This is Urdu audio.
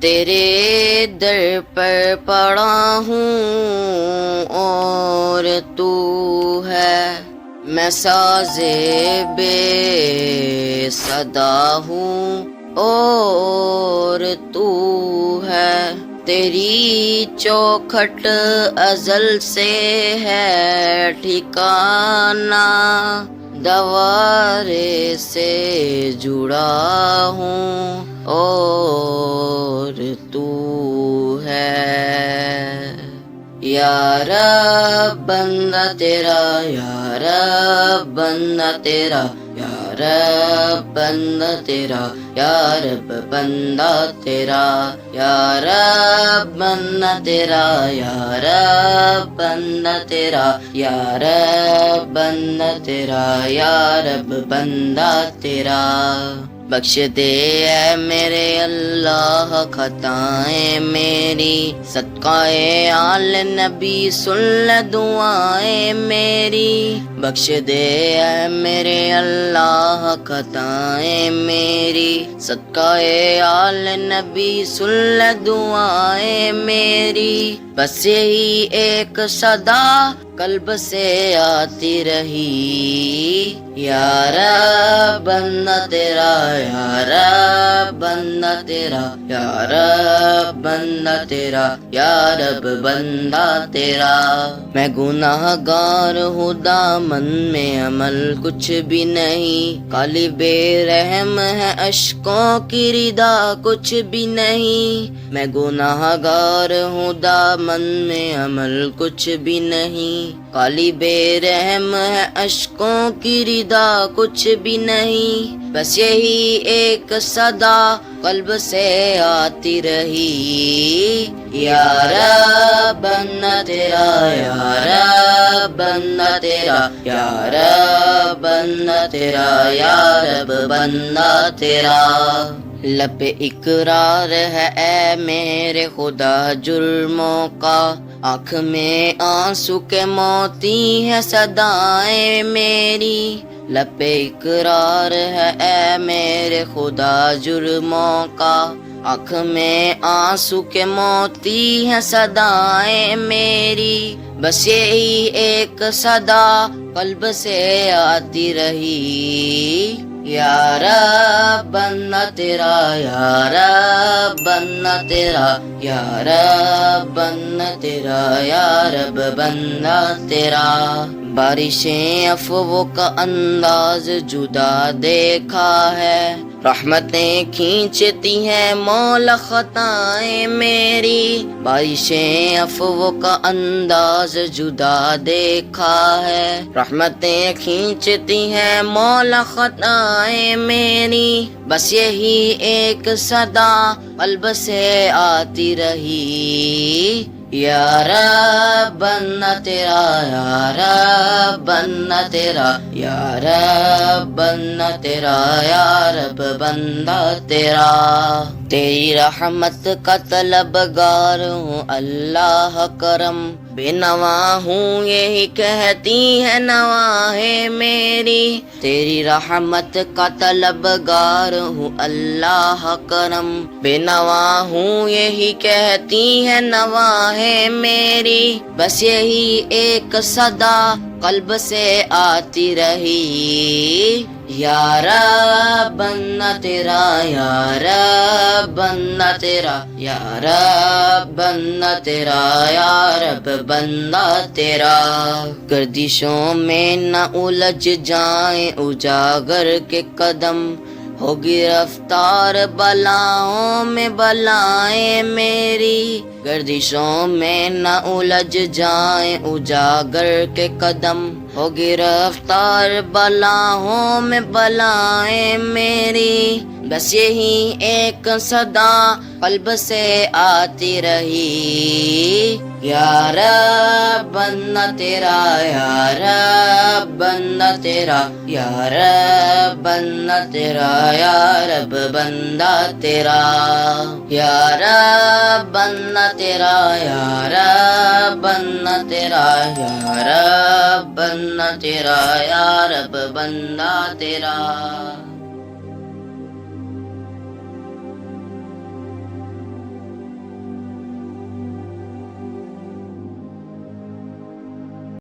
تیرے در پر پڑا ہوں اور تو ہے، میں ساز بے صدا ہوں اور تو ہے، تیری چوکھٹ ازل سے ہے ٹھکانہ، دوارے سے جڑا ہوں اور تو ہے۔ یا رب بندہ تیرا، یا رب بندہ تیرا، یا رب بندہ تیرا، یا رب بندہ تیرا، یا رب بندہ تیرا، یا رب بندہ تیرا، یا رب بندہ تیرا، یا رب بندہ تیرا۔ بخش دے اے میرے اللہ خطائیں میری، صدقہ آل نبی سن لے دعائیں میری۔ بخش دے اے میرے اللہ خطائیں میری، صدقہ آل نبی سن لے دعائیں میری۔ بس یہی ایک صدا قلب سے آتی رہی، یا رب بندہ تیرا، یا رب بندہ تیرا، یا رب بندہ تیرا، یا رب بندہ تیرا۔ میں گناہ گار ہوں، دامن میں عمل کچھ بھی نہیں، کالی بے رحم ہے اشکوں کی ردا کچھ بھی نہیں۔ میں گناہ گار ہوں، دامن میں عمل کچھ بھی نہیں، کالی بے رحم ہے اشکوں کی ردا کچھ بھی نہیں۔ بس یہی ایک صدا قلب سے آتی رہی، یا رب بندہ تیرا، یا رب بندہ تیرا، یا رب بندہ تیرا، یا رب بندہ تیرا۔ لب اقرار ہے اے میرے خدا جرموں کا، آنکھ میں آنسو کے موتی ہے صدائیں میری۔ لب اقرار ہے اے میرے خدا جرموں کا، آنکھ میں آنسو کے موتی ہے صدائیں میری۔ بس یہی ایک صدا قلب سے آتی رہی، یا رب بندہ تیرا، یا رب بندہ تیرا، یا رب بندہ تیرا، یا رب بندہ تیرا۔ بارشیں افووں کا انداز جدا دیکھا ہے، رحمتیں کھینچتی ہیں مولا خطائیں میری۔ بارشیں افووں کا انداز جدا دیکھا ہے، رحمتیں کھینچتی ہیں مولا خطائیں میری۔ بس یہی ایک صدا قلب سے آتی رہی، یا رب بندہ تیرا، یا رب بندہ تیرا، یا رب بندہ تیرا، یا رب بندہ تیرا۔ تیری رحمت کا طلبگار ہوں اللہ کرم، بے نوا ہوں یہی کہتی ہے نواہیں میری۔ تیری رحمت کا طلبگار ہوں اللہ کرم، بے نوا ہوں یہی کہتی ہے نواہیں میری۔ بس یہی ایک صدا قلب سے آتی رہی، یا رب بندہ تیرا، یا رب بندہ تیرا، یا رب بندہ تیرا، یا رب بندہ تیرا۔ گردشوں میں نہ الجھ جائیں اجاگر کے قدم، ہوگی رفتار بلاؤں میں بلائیں میری۔ گردشوں میں نہ الجھ جائیں اجاگر کے قدم، ہوگی رفتار بلاؤں میں بلائیں میری۔ بس یہی ایک صدا قلب سے آتی رہی، یا رب بندہ تیرا، یا رب بندہ تیرا، یا رب بندہ تیرا، یا رب بندہ تیرا، یا رب بندہ تیرا، یا رب بندہ تیرا، یا رب بندہ تیرا، یا رب بندہ تیرا۔